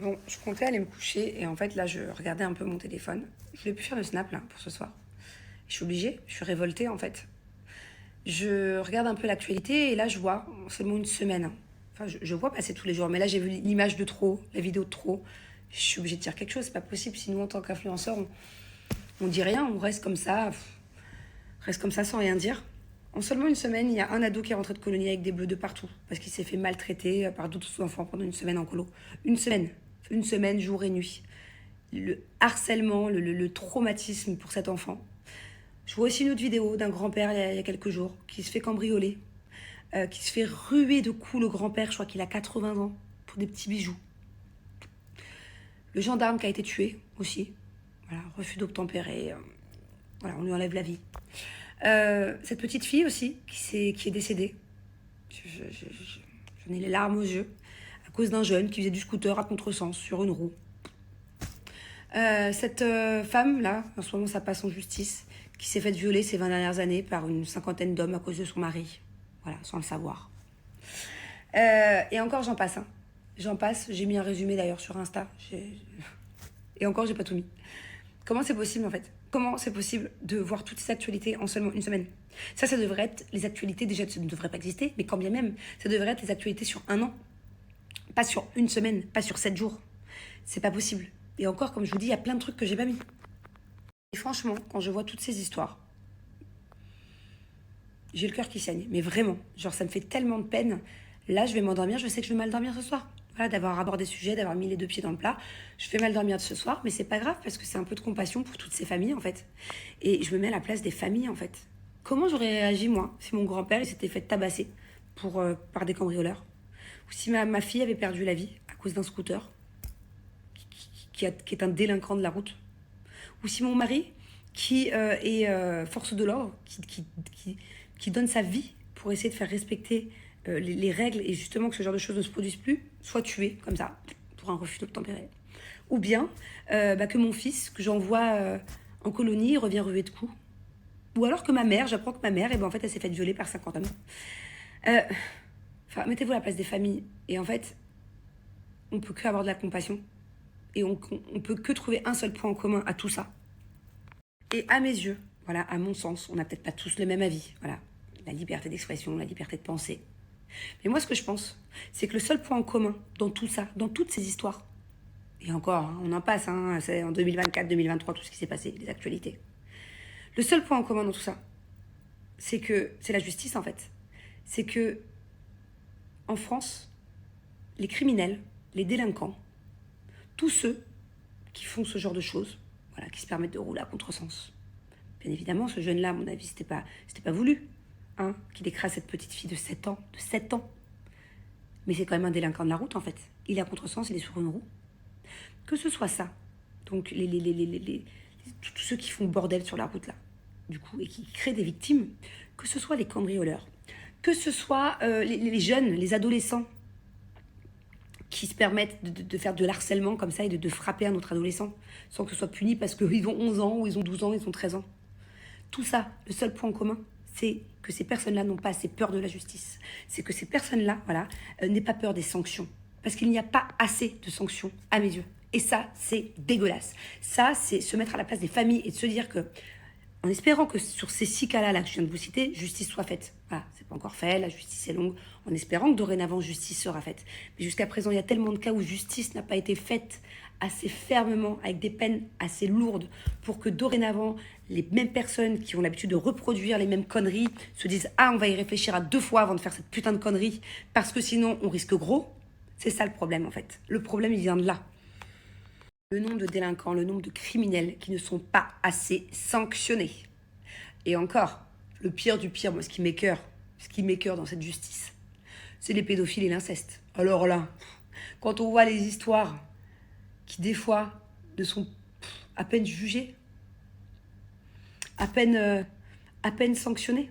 Bon, je comptais aller me coucher et en fait là je regardais un peu mon téléphone. Je voulais plus faire de snap là pour ce soir. Je suis obligée, je suis révoltée en fait. Je regarde un peu l'actualité et là je vois en seulement une semaine, hein. Enfin je vois passer tous les jours, mais là j'ai vu l'image de trop, la vidéo de trop. Je suis obligée de dire quelque chose, c'est pas possible. Sinon en tant qu'influenceur on dit rien, on reste comme ça, reste comme ça sans rien dire. En seulement une semaine, il y a un ado qui est rentré de colonie avec des bleus de partout parce qu'il s'est fait maltraiter par d'autres enfants pendant une semaine en colo. Une semaine, jour et nuit. Le harcèlement, le traumatisme pour cet enfant. Je vois aussi une autre vidéo d'un grand-père il y a quelques jours qui se fait cambrioler, qui se fait ruer de coups le grand-père, je crois qu'il a 80 ans, pour des petits bijoux. Le gendarme qui a été tué aussi, voilà, refus d'obtempérer, voilà, on lui enlève la vie. Cette petite fille aussi qui est décédée, j'en ai les larmes aux yeux, à cause d'un jeune qui faisait du scooter à contresens sur une roue. Cette femme-là, en ce moment ça passe en justice, qui s'est faite violer ces 20 dernières années par une cinquantaine d'hommes à cause de son mari. Voilà, sans le savoir. Et encore j'en passe, hein. J'en passe, j'ai mis un résumé d'ailleurs sur Insta. Et encore j'ai pas tout mis. Comment c'est possible en fait? Comment c'est possible de voir toutes ces actualités en seulement une semaine? Ça devrait être les actualités, déjà ça ne devrait pas exister, mais quand bien même, ça devrait être les actualités sur un an. Pas sur une semaine, pas sur 7 jours. C'est pas possible. Et encore, comme je vous dis, il y a plein de trucs que j'ai pas mis. Et franchement, quand je vois toutes ces histoires, j'ai le cœur qui saigne. Mais vraiment, genre ça me fait tellement de peine. Là, je vais m'endormir, je sais que je vais mal dormir ce soir. Voilà, d'avoir abordé le sujet, d'avoir mis les deux pieds dans le plat. Je vais mal dormir ce soir, mais c'est pas grave parce que c'est un peu de compassion pour toutes ces familles en fait. Et je me mets à la place des familles en fait. Comment j'aurais réagi moi si mon grand-père il s'était fait tabasser par des cambrioleurs? Ou si ma fille avait perdu la vie à cause d'un scooter qui est un délinquant de la route? Ou si mon mari, qui est force de l'ordre, qui donne sa vie pour essayer de faire respecter les règles et justement que ce genre de choses ne se produisent plus, soit tué comme ça, pour un refus d'obtempérer. Ou bien que mon fils, que j'envoie en colonie, revient rué de coups. Ou alors que ma mère, j'apprends que ma mère, en fait, elle s'est faite violer par 50 hommes. Enfin, mettez-vous à la place des familles. Et en fait, on peut que avoir de la compassion. Et on peut que trouver un seul point en commun à tout ça. Et à mes yeux, voilà, à mon sens, on n'a peut-être pas tous le même avis. Voilà, la liberté d'expression, la liberté de penser. Mais moi, ce que je pense, c'est que le seul point en commun dans tout ça, dans toutes ces histoires, et encore, hein, on en passe, hein, c'est en 2024, 2023, tout ce qui s'est passé, les actualités. Le seul point en commun dans tout ça, c'est que c'est la justice en fait. C'est que en France, les criminels, les délinquants, tous ceux qui font ce genre de choses, voilà, qui se permettent de rouler à contresens. Bien évidemment, ce jeune-là, à mon avis, c'était pas voulu, hein, qu'il écrase cette petite fille de 7 ans, Mais c'est quand même un délinquant de la route, en fait. Il est à contresens, il est sur une roue. Que ce soit ça, donc tous ceux qui font bordel sur la route, là, du coup, et qui créent des victimes, que ce soit les cambrioleurs, que ce soit les jeunes, les adolescents, qui se permettent de faire de l'harcèlement comme ça et de frapper un autre adolescent sans que ce soit puni parce qu'ils ont 11 ans ou ils ont 12 ans, ils ont 13 ans. Tout ça, le seul point commun, c'est que ces personnes-là n'ont pas assez peur de la justice. C'est que ces personnes-là, voilà, n'aient pas peur des sanctions. Parce qu'il n'y a pas assez de sanctions à mes yeux. Et ça, c'est dégueulasse. Ça, c'est se mettre à la place des familles et de se dire que, en espérant que sur ces 6 cas-là là, que je viens de vous citer, justice soit faite. Voilà, c'est pas encore fait, la justice est longue, en espérant que dorénavant justice sera faite. Mais jusqu'à présent, il y a tellement de cas où justice n'a pas été faite assez fermement, avec des peines assez lourdes, pour que dorénavant, les mêmes personnes qui ont l'habitude de reproduire les mêmes conneries se disent « Ah, on va y réfléchir à 2 fois avant de faire cette putain de connerie, parce que sinon, on risque gros ». C'est ça le problème, en fait. Le problème, il vient de là. Le nombre de délinquants, le nombre de criminels qui ne sont pas assez sanctionnés. Et encore, le pire du pire, moi, ce qui m'écoeure dans cette justice, c'est les pédophiles et l'inceste. Alors là, quand on voit les histoires qui, des fois, ne sont à peine jugées, à peine sanctionnées.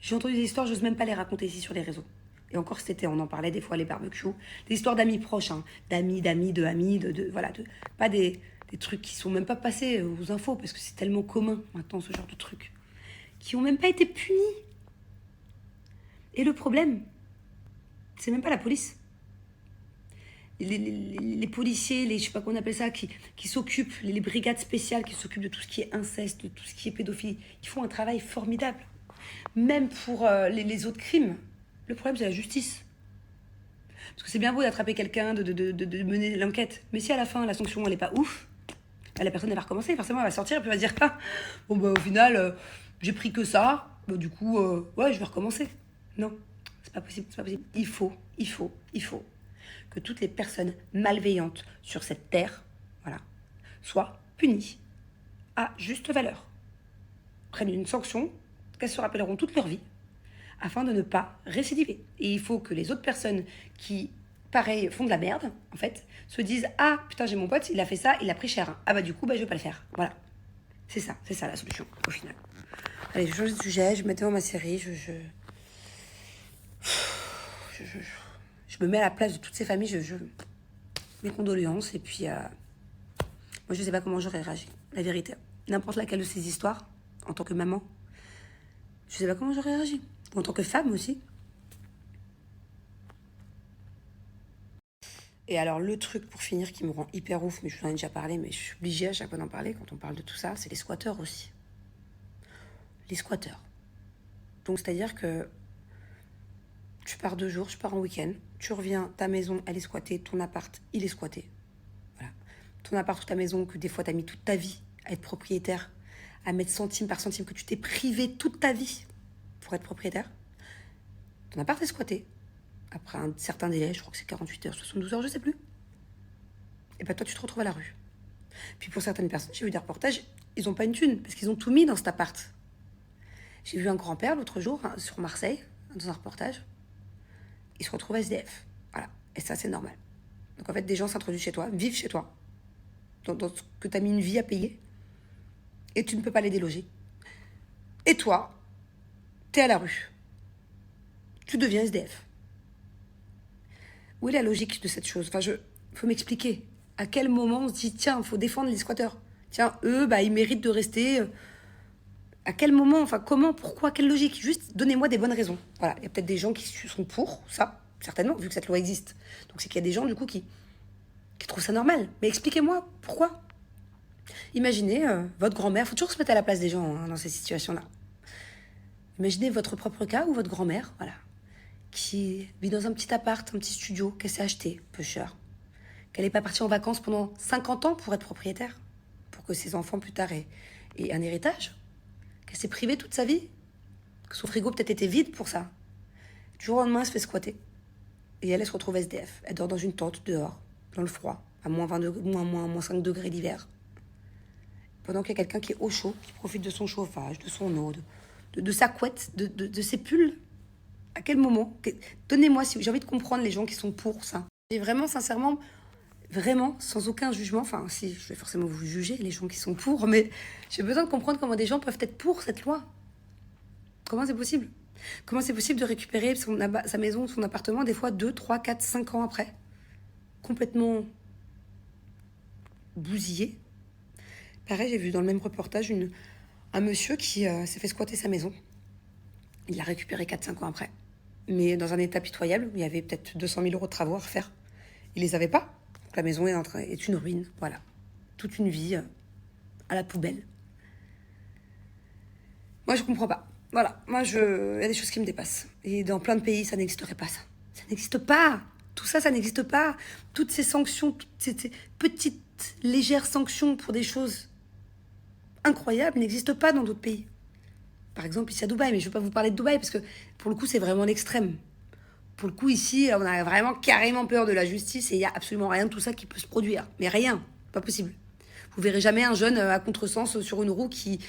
J'ai entendu des histoires, j'ose même pas les raconter ici sur les réseaux. Et encore cet été, on en parlait des fois, les barbecues. Des histoires d'amis proches, hein, d'amis, voilà, pas des trucs qui sont même pas passés aux infos, parce que c'est tellement commun maintenant, ce genre de trucs, qui ont même pas été punis. Et le problème, c'est même pas la police. les policiers, je sais pas comment on appelle ça, qui s'occupent, les brigades spéciales qui s'occupent de tout ce qui est inceste, de tout ce qui est pédophilie, ils font un travail formidable. Même pour les autres crimes. Le problème, c'est la justice. Parce que c'est bien beau d'attraper quelqu'un, de mener l'enquête. Mais si à la fin, la sanction, elle n'est pas ouf, bah, la personne, elle va recommencer. Forcément, elle va sortir et puis elle va dire, ah, bon, bah, au final, j'ai pris que ça. Bah, du coup, ouais, je vais recommencer. Non, c'est pas possible, c'est pas possible. Il faut que toutes les personnes malveillantes sur cette terre, voilà, soient punies à juste valeur. Prennent une sanction qu'elles se rappelleront toute leur vie, afin de ne pas récidiver. Et il faut que les autres personnes qui, pareil, font de la merde, en fait, se disent « Ah, putain, j'ai mon pote, il a fait ça, il a pris cher. Ah bah du coup, bah, je vais pas le faire. » Voilà. C'est ça la solution, au final. Allez, je change de sujet, je me mets devant ma série, je me mets à la place de toutes ces familles, mes condoléances, et puis moi je sais pas comment j'aurais réagi, la vérité. N'importe laquelle de ces histoires, en tant que maman, je sais pas comment j'aurais réagi. En tant que femme aussi. Et alors le truc pour finir qui me rend hyper ouf, mais je vous en ai déjà parlé, mais je suis obligée à chaque fois d'en parler quand on parle de tout ça, c'est les squatteurs aussi. Les squatteurs. Donc c'est-à-dire que tu pars 2 jours, tu pars en week-end, tu reviens, ta maison elle est squattée, ton appart il est squatté. Voilà. Ton appart ou ta maison que des fois t'as mis toute ta vie à être propriétaire, à mettre centime par centime, que tu t'es privé toute ta vie pour être propriétaire. Ton appart est squatté. Après un certain délai, je crois que c'est 48 heures, 72 heures, je sais plus. Et bah toi, tu te retrouves à la rue. Puis pour certaines personnes, j'ai vu des reportages, ils ont pas une thune, parce qu'ils ont tout mis dans cet appart. J'ai vu un grand-père l'autre jour, hein, sur Marseille, dans un reportage. Il se retrouve SDF. Voilà. Et ça, c'est normal. Donc en fait, des gens s'introduisent chez toi, vivent chez toi, dans ce que tu as mis une vie à payer, et tu ne peux pas les déloger. Et toi, t'es à la rue. Tu deviens SDF. Où est la logique de cette chose? Enfin, faut m'expliquer. À quel moment on se dit, tiens, il faut défendre les squatteurs? Tiens, eux, bah, ils méritent de rester. À quel moment? Enfin, comment? Pourquoi? Quelle logique? Juste, donnez-moi des bonnes raisons. Voilà, il y a peut-être des gens qui sont pour ça, certainement, vu que cette loi existe. Donc c'est qu'il y a des gens, du coup, qui trouvent ça normal. Mais expliquez-moi, pourquoi? Imaginez votre grand-mère, faut toujours se mettre à la place des gens, hein, dans ces situations-là. Imaginez votre propre cas ou votre grand-mère, voilà, qui vit dans un petit appart, un petit studio, qu'elle s'est acheté, peu cher. Qu'elle n'est pas partie en vacances pendant 50 ans pour être propriétaire, pour que ses enfants plus tard aient un héritage. Qu'elle s'est privée toute sa vie, que son frigo peut-être était vide pour ça. Du jour au lendemain, elle se fait squatter. Et elle se retrouve SDF. Elle dort dans une tente, dehors, dans le froid, à moins 20 degrés, moins 5 degrés l'hiver. Pendant qu'il y a quelqu'un qui est au chaud, qui profite de son chauffage, de son eau, de sa couette, de ses pulls. À quel moment? Donnez-moi, si j'ai envie de comprendre les gens qui sont pour ça. Et vraiment, sincèrement, vraiment, sans aucun jugement, enfin, si, je vais forcément vous juger, les gens qui sont pour, mais j'ai besoin de comprendre comment des gens peuvent être pour cette loi. Comment c'est possible? Comment c'est possible de récupérer sa maison, son appartement, des fois 2, 3, 4, 5 ans après? Complètement bousillé. Pareil, j'ai vu dans le même reportage un monsieur qui s'est fait squatter sa maison. Il l'a récupéré 4-5 ans après. Mais dans un état pitoyable, il y avait peut-être 200 000 euros de travaux à refaire. Il les avait pas. Donc la maison est une ruine, voilà. Toute une vie à la poubelle. Moi, je comprends pas. Voilà, moi, il y a des choses qui me dépassent. Et dans plein de pays, ça n'existerait pas, ça. Ça n'existe pas. Tout ça, ça n'existe pas. Toutes ces sanctions, toutes ces petites, légères sanctions pour des choses incroyables n'existent pas dans d'autres pays. Par exemple, ici à Dubaï, mais je ne vais pas vous parler de Dubaï parce que pour le coup, c'est vraiment l'extrême. Pour le coup, ici, on a vraiment carrément peur de la justice et il n'y a absolument rien de tout ça qui peut se produire. Mais rien, pas possible. Vous verrez jamais un jeune à contresens sur une roue qui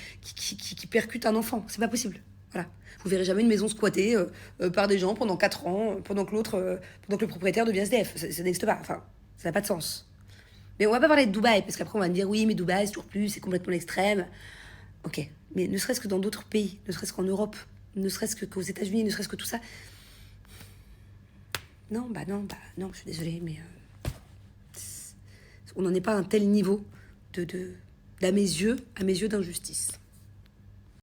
percute un enfant. C'est pas possible. Voilà. Vous verrez jamais une maison squattée par des gens pendant 4 ans, pendant que le propriétaire devient SDF. Ça n'existe pas. Enfin, ça n'a pas de sens. Mais on va pas parler de Dubaï, parce qu'après on va me dire oui, mais Dubaï, c'est toujours plus, c'est complètement l'extrême. Ok, mais ne serait-ce que dans d'autres pays, ne serait-ce qu'en Europe, ne serait-ce qu'aux États-Unis, ne serait-ce que tout ça. Non, je suis désolée, mais on n'en est pas à un tel niveau à mes yeux, d'injustice.